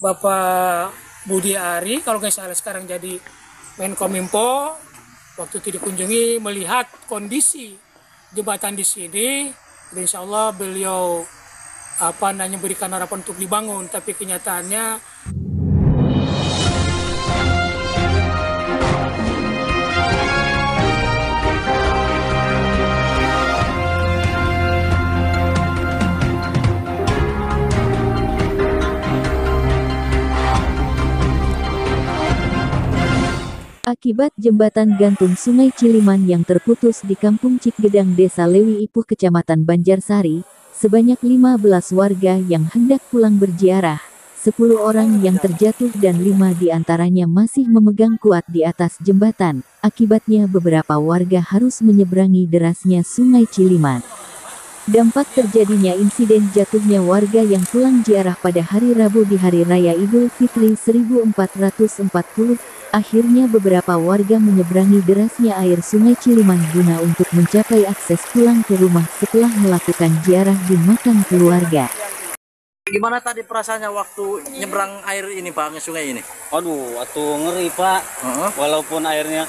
Bapak Budi Ari, kalau nggak salah sekarang jadi Menkominfo, waktu itu dikunjungi melihat kondisi jembatan di sini. Dan insya Allah beliau berikan harapan untuk dibangun, tapi kenyataannya akibat jembatan gantung Sungai Ciliman yang terputus di Kampung Cikgedang, Desa Lewi Ipuh, Kecamatan Banjarsari, sebanyak 15 warga yang hendak pulang berziarah, 10 orang yang terjatuh dan 5 diantaranya masih memegang kuat di atas jembatan. Akibatnya beberapa warga harus menyeberangi derasnya Sungai Ciliman. Dampak terjadinya insiden jatuhnya warga yang pulang ziarah pada hari Rabu di Hari Raya Idul Fitri 1440, akhirnya beberapa warga menyeberangi derasnya air Sungai Ciliman guna untuk mencapai akses pulang ke rumah setelah melakukan ziarah di makam keluarga. Gimana tadi perasaannya waktu nyebrang air ini Pak, ke sungai ini? Aduh, ngeri Pak. Walaupun airnya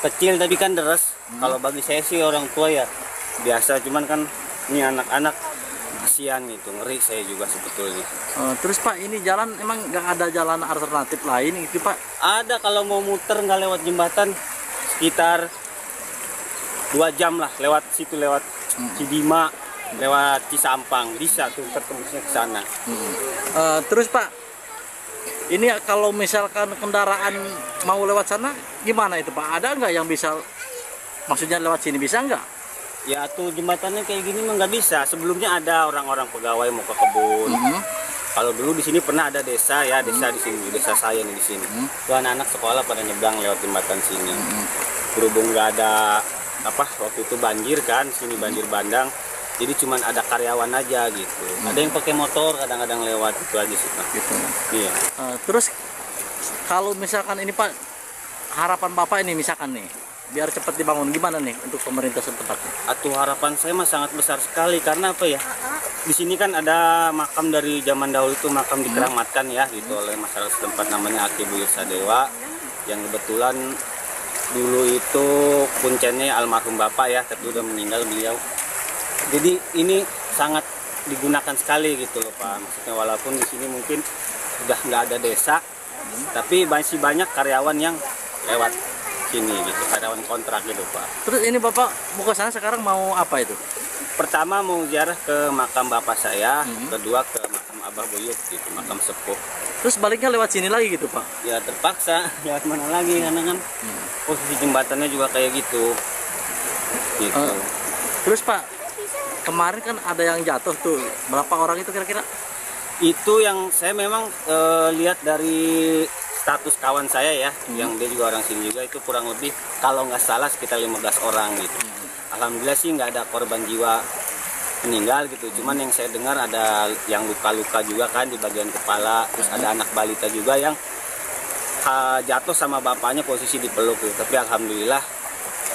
kecil tapi kan deras. Kalau bagi saya sih orang tua ya biasa, cuman kan ini anak-anak kasihan gitu, ngeri saya juga sebetulnya. Terus Pak, ini jalan emang nggak ada jalan alternatif lain gitu Pak? Ada, kalau mau muter nggak lewat jembatan sekitar 2 jam lah, lewat situ, lewat Cidima, lewat Cisampang, bisa tuh tertembusnya ke sana. Terus Pak, ini kalau misalkan kendaraan mau lewat sana gimana itu Pak? Ada nggak yang bisa, maksudnya lewat sini bisa nggak? Ya tuh jembatannya kayak gini mah nggak bisa. Sebelumnya ada orang-orang pegawai mau ke kebun. Kalau dulu di sini pernah ada desa ya, desa di sini, desa saya nih di sini. Tuh anak-anak sekolah pada nyebrang lewat jembatan sini. Berhubung nggak ada waktu itu banjir kan, sini banjir bandang. Jadi cuman ada karyawan aja gitu. Ada yang pakai motor kadang-kadang lewat, itu aja sih Pak. Gitu. Iya. Terus kalau misalkan ini Pak, harapan Bapak ini misalkan nih, biar cepat dibangun, gimana nih untuk pemerintah setempat? Atuh harapan saya mah sangat besar sekali, karena apa ya? Di sini kan ada makam dari zaman dahulu, itu makam dikeramatkan ya gitu oleh masyarakat setempat, namanya Aki Buyut Sadewa, yang kebetulan dulu itu puncennya almarhum bapak ya, tapi udah meninggal beliau. Jadi ini sangat digunakan sekali gitu loh Pak. Maksudnya walaupun di sini mungkin sudah nggak ada desa, tapi masih banyak karyawan yang lewat sini gitu, karyawan kontrak gitu Pak. Terus ini Bapak mau ke sana sekarang mau apa itu? Pertama mau ziarah ke makam bapak saya, kedua ke makam Abah Buyut gitu, makam sepuh. Terus baliknya lewat sini lagi gitu Pak? Ya terpaksa, lewat mana lagi karena kan posisi jembatannya juga kayak gitu. Gitu. Terus Pak, kemarin kan ada yang jatuh tuh, berapa orang itu kira-kira? Itu yang saya memang lihat dari status kawan saya ya, yang dia juga orang sini juga, itu kurang lebih kalau nggak salah sekitar 15 orang gitu. Alhamdulillah sih nggak ada korban jiwa meninggal gitu, cuman yang saya dengar ada yang luka-luka juga kan di bagian kepala, terus ada anak balita juga yang jatuh sama bapaknya posisi dipeluk gitu. Tapi alhamdulillah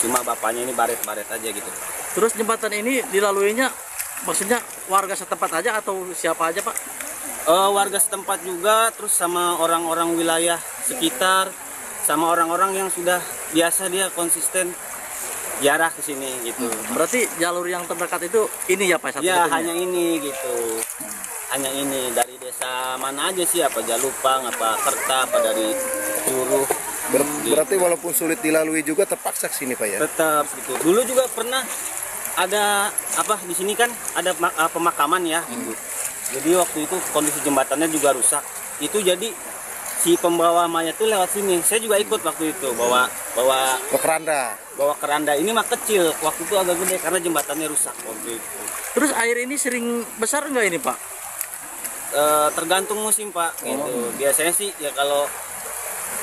cuma bapaknya ini baret-baret aja gitu. Terus jembatan ini dilaluinya maksudnya warga setempat aja atau siapa aja Pak? Warga setempat juga, terus sama orang-orang wilayah sekitar, sama orang-orang yang sudah biasa dia konsisten ziarah ke sini gitu. Berarti jalur yang terdekat itu ini ya Pak? Ya hanya ini gitu, hanya ini dari desa mana aja sih, apa Jalupang, apa Kerta, apa dari Curug. Berarti walaupun sulit dilalui juga terpaksa sini Pak ya? Tetap gitu. Dulu juga pernah ada di sini kan ada pemakaman ya gitu. Jadi waktu itu kondisi jembatannya juga rusak. Itu jadi si pembawa mayat tuh lewat sini. Saya juga ikut waktu itu bawa keranda. Bawa keranda. Ini mah kecil. Waktu itu agak gede karena jembatannya rusak waktu itu. Terus air ini sering besar nggak ini Pak? Tergantung musim Pak. Gitu. Biasanya sih ya kalau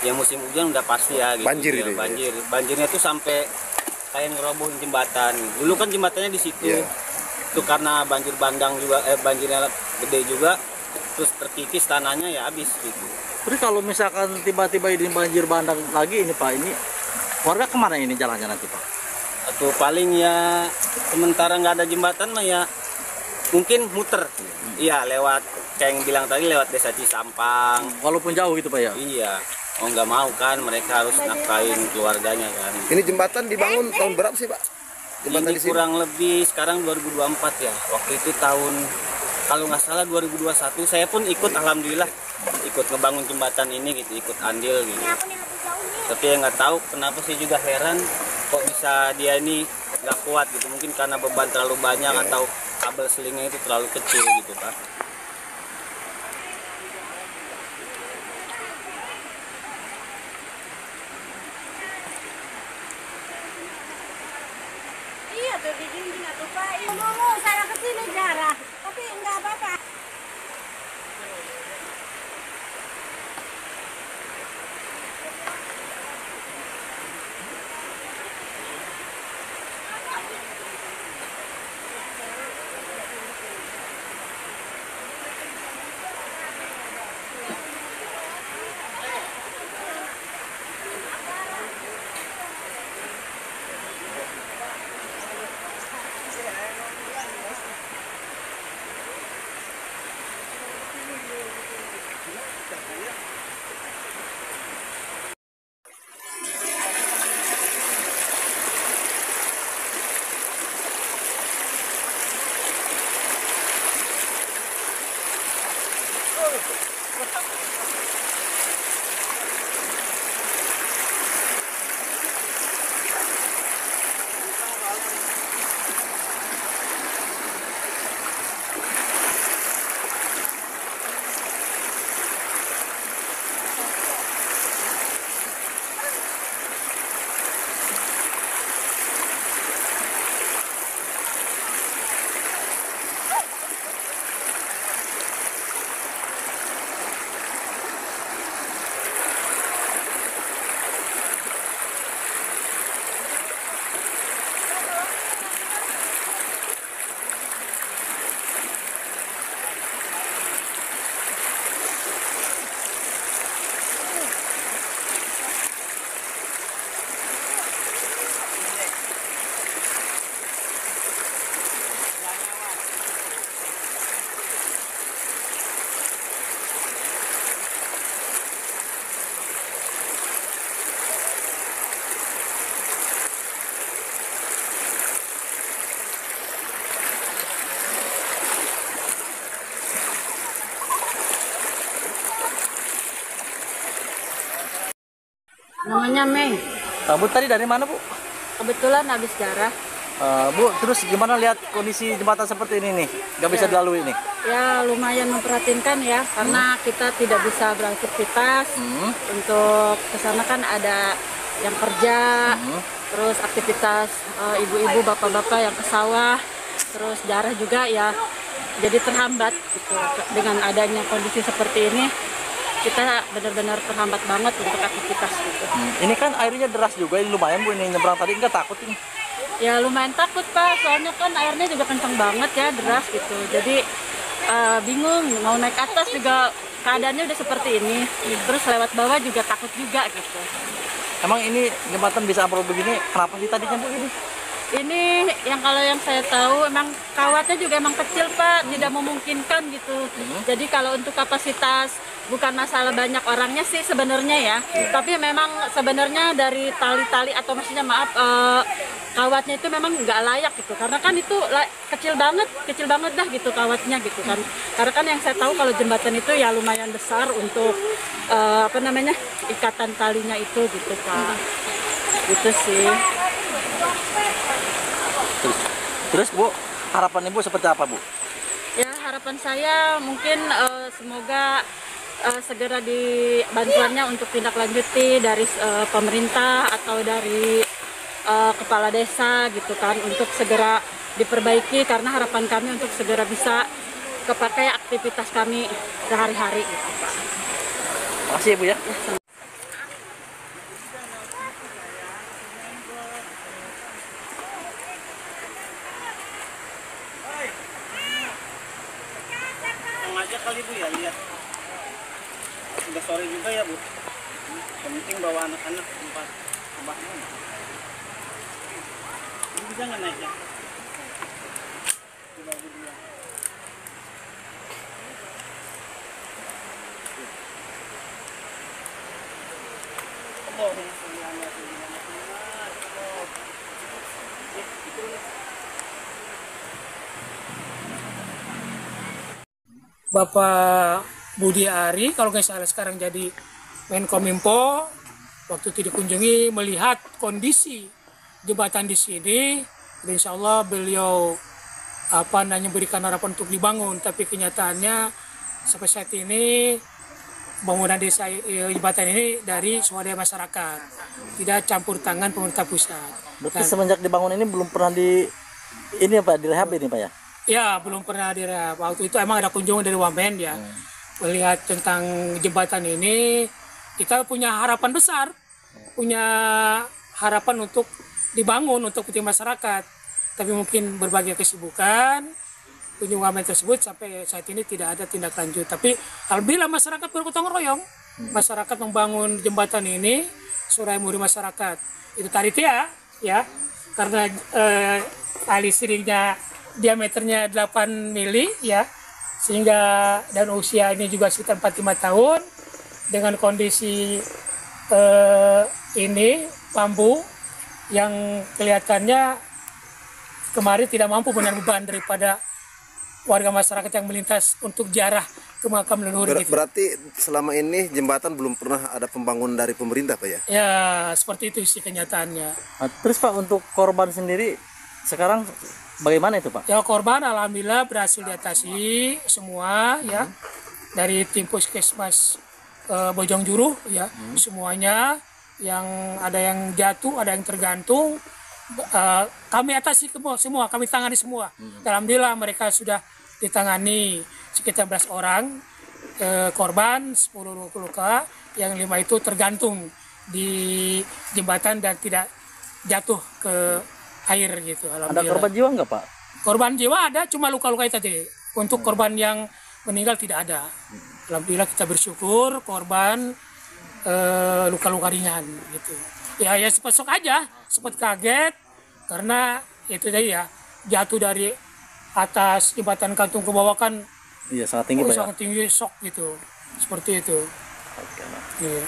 ya musim hujan udah pasti ya gitu. Banjir ya, gitu. Banjir. Banjirnya tuh sampai kayak ngerobohin jembatan. Dulu kan jembatannya di situ. Yeah. Itu karena banjir bandang juga, banjirnya gede juga, terus terkikis tanahnya ya habis gitu. Terus kalau misalkan tiba-tiba ini banjir bandang lagi ini Pak, ini warga kemana ini jalannya nanti Pak? Atau paling ya sementara nggak ada jembatan mah ya mungkin muter, iya lewat kayak yang bilang tadi lewat desa Cisampang. Walaupun jauh gitu Pak ya? Iya, mau nggak mau kan mereka harus nafkahin keluarganya kan. Ini jembatan dibangun tahun berapa sih Pak? Jembatan Ini di sini? kurang lebih sekarang 2024 ya. Waktu itu tahun kalau nggak salah 2021 saya pun ikut, alhamdulillah ikut ngebangun jembatan ini gitu, ikut andil gitu. Tapi ya nggak tahu kenapa sih, juga heran kok bisa dia ini nggak kuat gitu. Mungkin karena beban terlalu banyak atau kabel selingnya itu terlalu kecil gitu Pak. Iya tuh di dinding atau Pak. Ini dulu saya kesini jarah, tapi enggak apa-apa. Namanya Mei. Bu tadi dari mana Bu? Kebetulan habis jarah. Bu, terus gimana lihat kondisi jembatan seperti ini nih? Nggak bisa dilalui nih? Ya lumayan memprihatinkan ya, karena kita tidak bisa beraktivitas. Untuk kesana kan ada yang kerja, terus aktivitas ibu-ibu, bapak-bapak yang ke sawah, terus jarah juga ya. Jadi terhambat gitu. Dengan adanya kondisi seperti ini, kita benar-benar terhambat banget untuk aktivitas gitu. Ini kan airnya deras juga, ini lumayan Bu ini nyebrang tadi, nggak takut ini? Ya lumayan takut Pak, soalnya kan airnya juga kencang banget ya, deras gitu. Jadi bingung mau naik atas juga keadaannya udah seperti ini. Terus lewat bawah juga takut juga gitu. Emang ini jembatan bisa ambrol begini, kenapa sih tadinya Bu ini? Ini yang kalau yang saya tahu emang kawatnya juga emang kecil Pak, tidak memungkinkan gitu. Jadi kalau untuk kapasitas bukan masalah banyak orangnya sih sebenarnya ya, tapi memang sebenarnya dari tali-tali atau maksudnya maaf kawatnya itu memang nggak layak gitu, karena kan itu kecil banget dah gitu kawatnya gitu kan. Karena kan yang saya tahu kalau jembatan itu ya lumayan besar untuk apa namanya ikatan talinya itu gitu Pak. Gitu sih. Terus Bu, harapan Ibu seperti apa Bu? Ya harapan saya mungkin semoga segera dibantuannya untuk tindak lanjuti dari pemerintah atau dari kepala desa gitu kan, untuk segera diperbaiki, karena harapan kami untuk segera bisa kepakai aktivitas kami sehari-hari gitu Pak. Makasih ya Bu ya. Aja kali Bu ya, lihat udah sore juga ya Bu, yang penting bawa anak-anak tempat tempatnya. Ini bisa nggak naiknya? Coba Bu dulu. Bapak Budi Ari kalau nggak salah sekarang jadi Menkominfo, waktu itu dikunjungi melihat kondisi jembatan di sini, dan insya Allah beliau berikan harapan untuk dibangun, tapi kenyataannya sampai saat ini bangunan desa jembatan ini dari swadaya masyarakat, tidak campur tangan pemerintah pusat. Berarti semenjak dibangun ini belum pernah direhab ini Pak ya? Ya, belum pernah direhab. Waktu itu emang ada kunjungan dari Wamen ya. Melihat tentang jembatan ini, kita punya harapan besar. Punya harapan untuk dibangun untuk kepentingan masyarakat. Tapi mungkin berbagai kesibukan, kunjungan Wamen tersebut sampai saat ini tidak ada tindak lanjut. Tapi alhamdulillah masyarakat bergotong royong. Masyarakat membangun jembatan ini, suraya muri masyarakat. Itu tadi ya, karena tali stringnya diameternya 8 mili ya, sehingga dan usia ini juga sekitar 45 tahun dengan kondisi ini bambu yang kelihatannya kemarin tidak mampu menahan beban daripada warga masyarakat yang melintas untuk ziarah ke makam leluhur. Berarti selama ini jembatan belum pernah ada pembangunan dari pemerintah Pak ya? Ya, seperti itu sih kenyataannya. Nah, terus Pak, untuk korban sendiri sekarang bagaimana itu Pak? Ya, korban alhamdulillah berhasil diatasi semua ya, dari tim puskesmas Bojongjuru ya, semuanya, yang ada yang jatuh, ada yang tergantung, kami atasi semua, kami tangani semua. Alhamdulillah mereka sudah ditangani sekitar 11 orang korban, 10 luka, yang 5 itu tergantung di jembatan dan tidak jatuh ke air gitu. Ada korban jiwa nggak Pak? Korban jiwa ada, cuma luka-luka itu tadi. Untuk korban yang meninggal tidak ada. Alhamdulillah kita bersyukur korban luka-luka ringan gitu. Ya sempat shock aja, sempat kaget karena itu tadi ya, jatuh dari atas jembatan Kantung ke bawah kan. Iya, sangat tinggi Pak ya. Sangat tinggi, shock gitu. Seperti itu. Oke, Pak. Iya.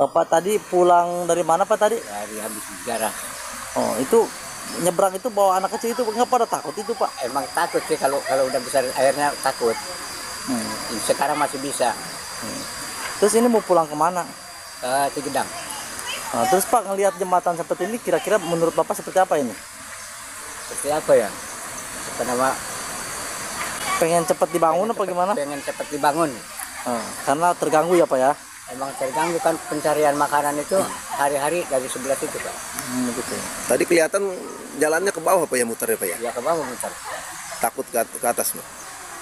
Pak tadi pulang dari mana Pak tadi? Dari habis sejarah. Oh, itu nyebrang itu bawa anak kecil itu nggak pada takut itu Pak? Emang takut sih kalau udah besar airnya takut. Sekarang masih bisa. Terus ini mau pulang kemana? Ke Gedang. Nah, terus Pak ngelihat jembatan seperti ini kira-kira menurut Bapak seperti apa ini? Seperti apa ya? Apa nama? pengen cepat dibangun apa gimana? Pengen cepat dibangun. Karena terganggu ya Pak ya? Emang terganggu kan pencarian makanan itu hari-hari dari sebelah situ Pak. Gitu. Tadi kelihatan jalannya ke bawah Pak ya, muter ya Pak ya? Ya ke bawah muter. Takut ke atas Pak?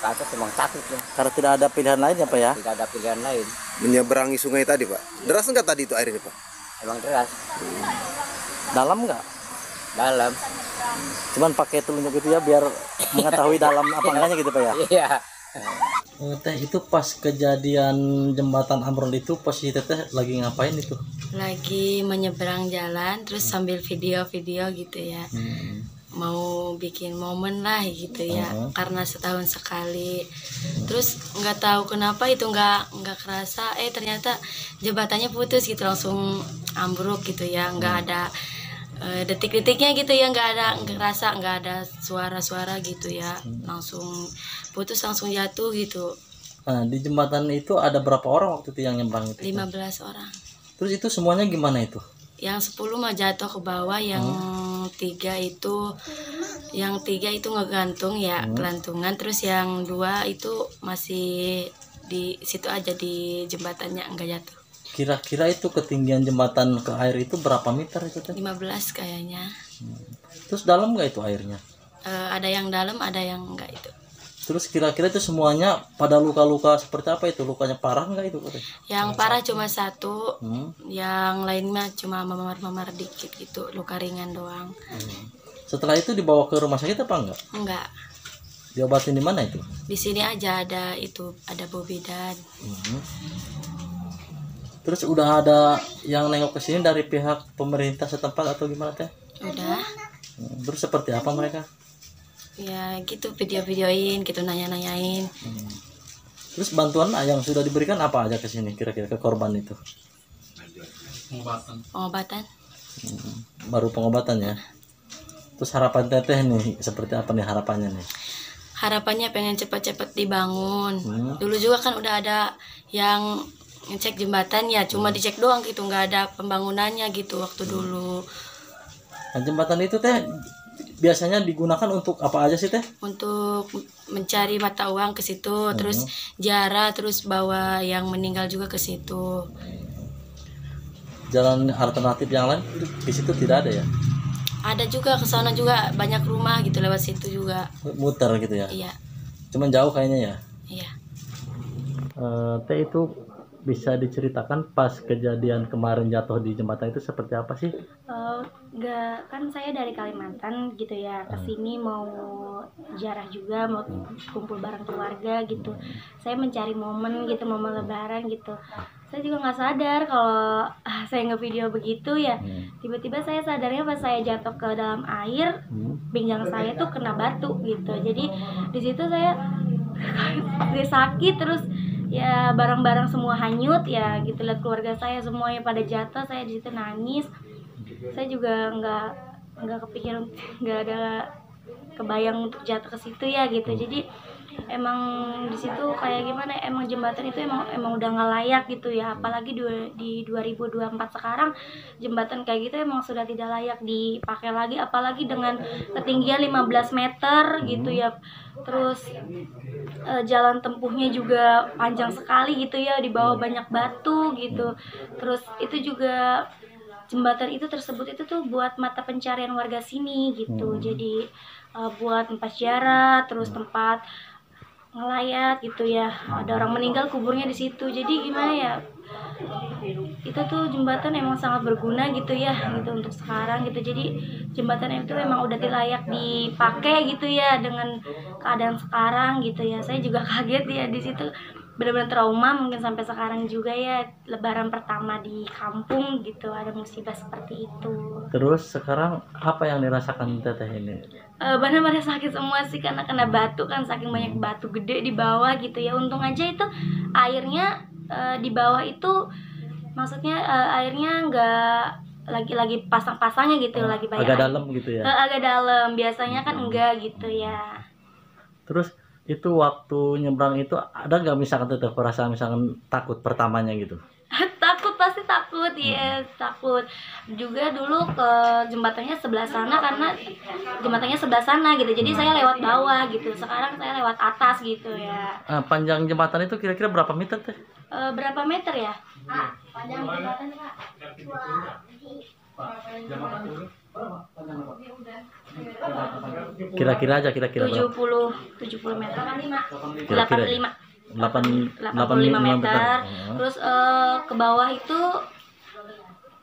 Ke atas emang takut ya. Karena tidak ada pilihan lain ya Pak ya? Tidak ada pilihan lain. Menyeberangi sungai tadi Pak. Deras enggak tadi itu airnya Pak? Emang deras. Dalam nggak? Dalam. Cuman pakai telunjuk gitu ya biar mengetahui dalam apa enggaknya gitu Pak ya? Iya. Teh itu pas kejadian jembatan ambrol itu posisi teteh lagi ngapain itu? Lagi menyeberang jalan terus sambil video-video gitu ya. Mau bikin momen lah gitu ya, karena setahun sekali. Terus nggak tahu kenapa itu nggak kerasa, ternyata jembatannya putus gitu, langsung ambruk gitu ya, nggak ada detik-detiknya gitu ya, nggak kerasa, nggak ada suara-suara gitu ya, langsung putus, langsung jatuh gitu. Nah, di jembatan itu ada berapa orang waktu itu yang nyebrang itu? 15 orang. Terus itu semuanya gimana itu? Yang 10 mah jatuh ke bawah, yang tiga itu ngegantung ya, gelantungan. Terus yang 2 itu masih di situ aja di jembatannya, enggak jatuh. Kira-kira itu ketinggian jembatan ke air itu berapa meter itu teh? 15 kayaknya. Terus dalam nggak itu airnya? Ada yang dalam, ada yang enggak itu. Terus kira-kira itu semuanya pada luka-luka seperti apa itu? Lukanya parah nggak itu? Yang parah cuma 1, yang lainnya cuma memar-memar dikit gitu, luka ringan doang. Setelah itu dibawa ke rumah sakit apa enggak? Enggak. Diobatin di mana itu? Di sini aja ada Bobidan. Terus udah ada yang nengok ke sini dari pihak pemerintah setempat atau gimana teh? Udah. Terus seperti apa mereka? Ya gitu, video-videoin gitu, nanya-nanyain. Terus bantuan yang sudah diberikan apa aja ke sini kira-kira ke korban itu? Pengobatan. Baru pengobatan ya. Terus harapan teteh nih seperti apa nih harapannya nih? Harapannya pengen cepat-cepat dibangun. Dulu juga kan udah ada yang ngecek jembatan ya, cuma dicek doang gitu, nggak ada pembangunannya gitu waktu dulu. Nah, jembatan itu teh biasanya digunakan untuk apa aja sih teh? Untuk mencari mata uang ke situ, terus ziarah, terus bawa yang meninggal juga ke situ. Jalan alternatif yang lain di situ tidak ada ya? Ada juga, ke sana juga banyak rumah gitu, lewat situ juga. Muter gitu ya? Iya. Cuman jauh kayaknya ya? Iya. Teh itu bisa diceritakan pas kejadian kemarin jatuh di jembatan itu seperti apa sih? Enggak, kan saya dari Kalimantan gitu ya, kesini mau ziarah juga, mau kumpul bareng keluarga gitu. Saya mencari momen gitu, momen lebaran gitu. Saya juga nggak sadar kalau saya ngevideo begitu ya. Tiba-tiba saya sadarnya pas saya jatuh ke dalam air, pinggang saya tuh kena batu gitu. Jadi di situ saya sakit, terus ya barang-barang semua hanyut ya gitu, lihat keluarga saya semuanya pada jatuh, saya di situ nangis. Saya juga nggak kepikiran, nggak ada kebayang untuk jatuh ke situ ya gitu. Jadi emang di situ kayak gimana, emang jembatan itu emang udah nggak layak gitu ya, apalagi di 2024 sekarang jembatan kayak gitu emang sudah tidak layak dipakai lagi, apalagi dengan ketinggian 15 meter gitu ya. Terus jalan tempuhnya juga panjang sekali gitu ya, di bawah banyak batu gitu. Terus itu juga jembatan itu tersebut itu tuh buat mata pencarian warga sini gitu. Jadi buat tempat ziarah, terus tempat ngelayat gitu ya. Ada orang meninggal kuburnya di situ. Jadi gimana ya? Itu tuh jembatan emang sangat berguna gitu ya, gitu untuk sekarang gitu. Jadi jembatan itu emang udah layak dipakai gitu ya dengan keadaan sekarang gitu ya. Saya juga kaget ya di situ, benar-benar trauma mungkin sampai sekarang juga ya, lebaran pertama di kampung gitu ada musibah seperti itu. Terus sekarang apa yang dirasakan teteh ini? Benar-benar sakit semua sih, karena kena batu kan, saking banyak batu gede di bawah gitu ya. Untung aja itu airnya di bawah itu, maksudnya airnya nggak lagi pasang-pasangnya gitu, lagi banyak agak dalam gitu ya? Agak dalam, biasanya kan enggak gitu ya. Terus itu waktu nyebrang itu ada nggak misalkan teteh perasaan misalkan takut pertamanya gitu? Takut pasti takut ya, takut. Juga dulu ke jembatannya sebelah sana karena jembatannya sebelah sana gitu. Jadi saya lewat bawah gitu. Sekarang saya lewat atas gitu ya. Panjang jembatan itu kira-kira berapa meter teh? Berapa meter ya? Panjang jembatan Pak. Kira-kira aja kira-kira 70 meter. 85. 85 meter. Terus ke bawah itu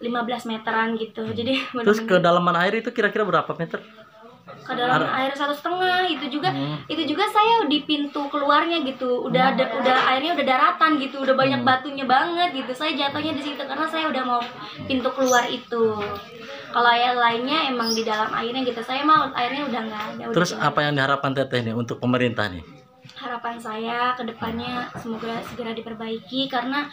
15 meteran gitu. Jadi Terus kedalaman air itu kira-kira berapa meter? ke dalam air 1,5 itu juga saya di pintu keluarnya gitu udah airnya udah daratan gitu, udah banyak batunya banget gitu. Saya jatuhnya di situ karena saya udah mau pintu keluar itu. Kalau air lainnya emang di dalam airnya gitu, saya mau airnya udah nggak ada. Terus apa yang diharapkan teteh nih untuk pemerintah nih? Harapan saya ke depannya semoga segera diperbaiki karena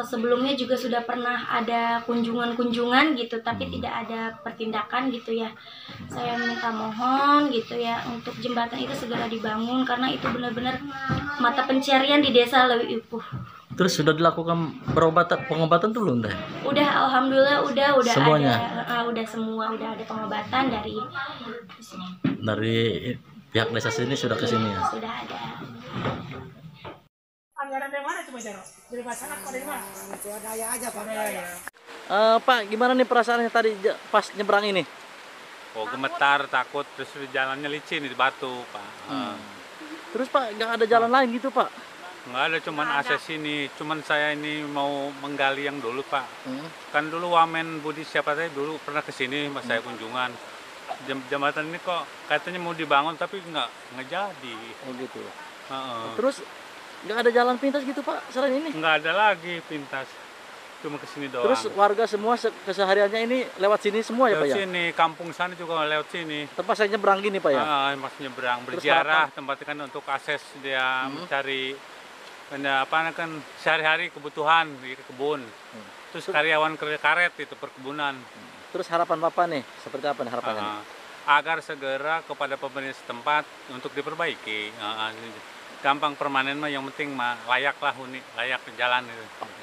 sebelumnya juga sudah pernah ada kunjungan gitu tapi tidak ada pertindakan gitu ya. Saya minta mohon gitu ya untuk jembatan itu segera dibangun karena itu benar-benar mata pencarian di desa Lewi Ipuh. Terus sudah dilakukan pengobatan tuh belum teh? Udah, alhamdulillah udah semuanya? Udah semua udah ada pengobatan dari sini. Dari pihak desa sini sudah ke sini ya? Sudah ada. Anggaran dari mana itu Mas Jaro? Dari masyarakat atau dari mana? Swadaya aja Pak. Pak, gimana nih perasaannya tadi pas nyebrang ini? Oh, gemetar, takut, terus jalannya licin di batu Pak. Terus Pak, nggak ada jalan lain gitu Pak? Nggak ada, cuman akses ini. Cuman saya ini mau menggali yang dulu Pak. Kan dulu Wamen Budi siapa tadi dulu pernah ke sini pas saya kunjungan. Jembatan ini kok katanya mau dibangun tapi nggak jadi. Oh gitu. Terus nggak ada jalan pintas gitu Pak selain ini? Nggak ada lagi pintas, cuma ke sini doang. Terus warga semua kesehariannya ini lewat sini semua ya Pak ya? Lewat sini, kampung sana juga lewat sini. Tempat saya nyebrang gini Pak ya? Mas nyebrang, berziarah, tempatnya kan untuk akses dia mencari apa kan sehari-hari kebutuhan di kebun. Terus karyawan karet itu perkebunan. Terus harapan Bapak nih, seperti apa nih harapannya? Agar segera kepada pemerintah setempat untuk diperbaiki. Gampang permanen mah yang penting mah layak lah layak jalan itu.